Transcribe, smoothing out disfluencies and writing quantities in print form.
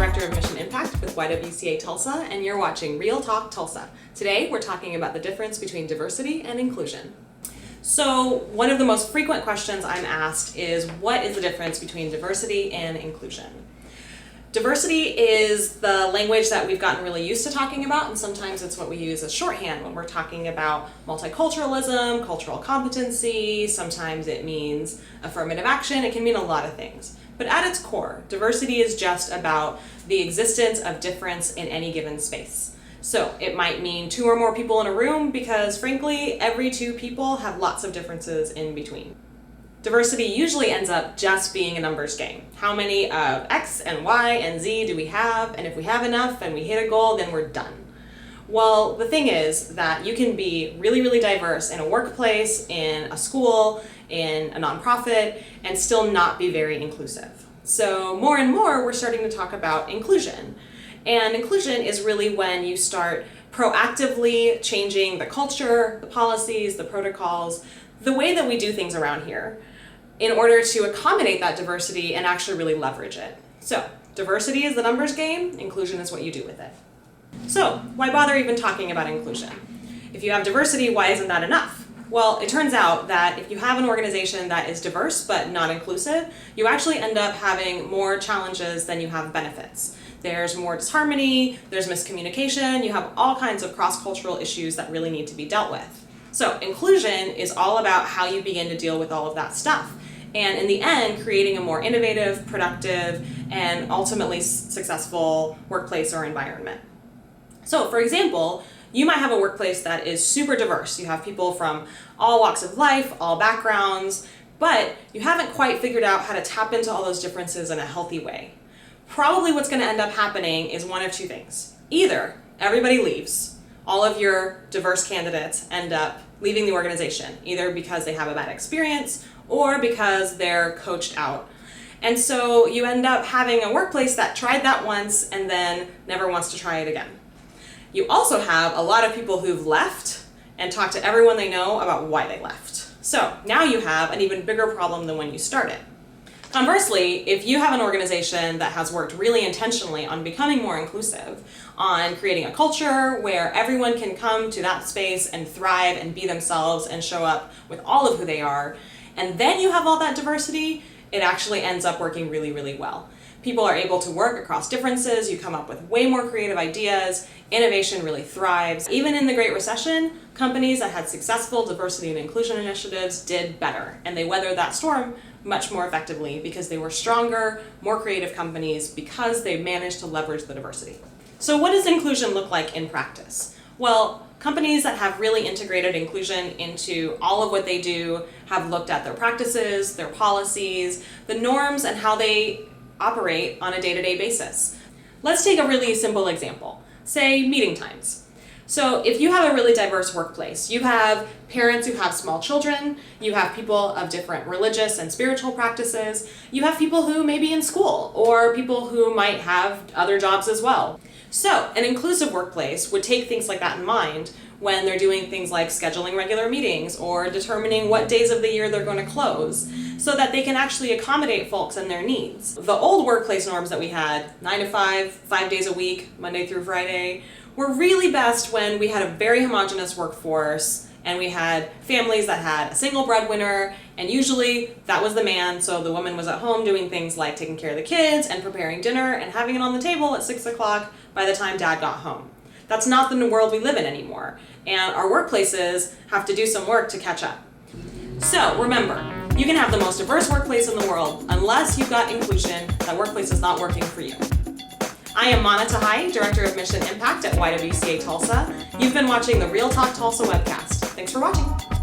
Director of Mission Impact with YWCA Tulsa, and you're watching Real Talk Tulsa. Today, we're talking about the difference between diversity and inclusion. So, one of the most frequent questions I'm asked is, what is the difference between diversity and inclusion? Diversity is the language that we've gotten really used to talking about, and sometimes it's what we use as shorthand when we're talking about multiculturalism, cultural competency. Sometimes it means affirmative action. It can mean a lot of things. But at its core, diversity is just about the existence of difference in any given space. So it might mean 2 or more people in a room because, frankly, every 2 people have lots of differences in between. Diversity usually ends up just being a numbers game. How many of X and Y and Z do we have? And if we have enough and we hit a goal, then we're done. Well, the thing is that you can be really, really diverse in a workplace, in a school, in a nonprofit, and still not be very inclusive. So more and more, we're starting to talk about inclusion. And inclusion is really when you start proactively changing the culture, the policies, the protocols, the way that we do things around here, in order to accommodate that diversity and actually really leverage it. So, diversity is the numbers game, inclusion is what you do with it. So, why bother even talking about inclusion? If you have diversity, why isn't that enough? Well, it turns out that if you have an organization that is diverse but not inclusive, you actually end up having more challenges than you have benefits. There's more disharmony, there's miscommunication, you have all kinds of cross-cultural issues that really need to be dealt with. So inclusion is all about how you begin to deal with all of that stuff. And in the end, creating a more innovative, productive, and ultimately successful workplace or environment. So for example, you might have a workplace that is super diverse. You have people from all walks of life, all backgrounds, but you haven't quite figured out how to tap into all those differences in a healthy way. Probably what's going to end up happening is one of 2 things. Either everybody leaves, all of your diverse candidates end up leaving the organization, either because they have a bad experience or because they're coached out. And so you end up having a workplace that tried that once and then never wants to try it again. You also have a lot of people who've left and talked to everyone they know about why they left. So now you have an even bigger problem than when you started. Conversely, if you have an organization that has worked really intentionally on becoming more inclusive, on creating a culture where everyone can come to that space and thrive and be themselves and show up with all of who they are, and then you have all that diversity, it actually ends up working really, really well. People are able to work across differences, you come up with way more creative ideas, innovation really thrives. Even in the Great Recession, companies that had successful diversity and inclusion initiatives did better, and they weathered that storm much more effectively because they were stronger, more creative companies because they managed to leverage the diversity. So what does inclusion look like in practice? Well, companies that have really integrated inclusion into all of what they do have looked at their practices, their policies, the norms, and how they operate on a day-to-day basis. Let's take a really simple example. Say meeting times. So if you have a really diverse workplace, you have parents who have small children, you have people of different religious and spiritual practices, you have people who may be in school, or people who might have other jobs as well. So an inclusive workplace would take things like that in mind when they're doing things like scheduling regular meetings or determining what days of the year they're going to close, so that they can actually accommodate folks and their needs. The old workplace norms that we had, 9 to 5, 5 days a week, Monday through Friday, were really best when we had a very homogeneous workforce and we had families that had a single breadwinner, and usually that was the man, so the woman was at home doing things like taking care of the kids and preparing dinner and having it on the table at 6 o'clock by the time dad got home. That's not the world we live in anymore, and our workplaces have to do some work to catch up. So remember, you can have the most diverse workplace in the world. Unless you've got inclusion, that workplace is not working for you. I am Mana Tahai, Director of Mission Impact at YWCA Tulsa. You've been watching the Real Talk Tulsa webcast. Thanks for watching.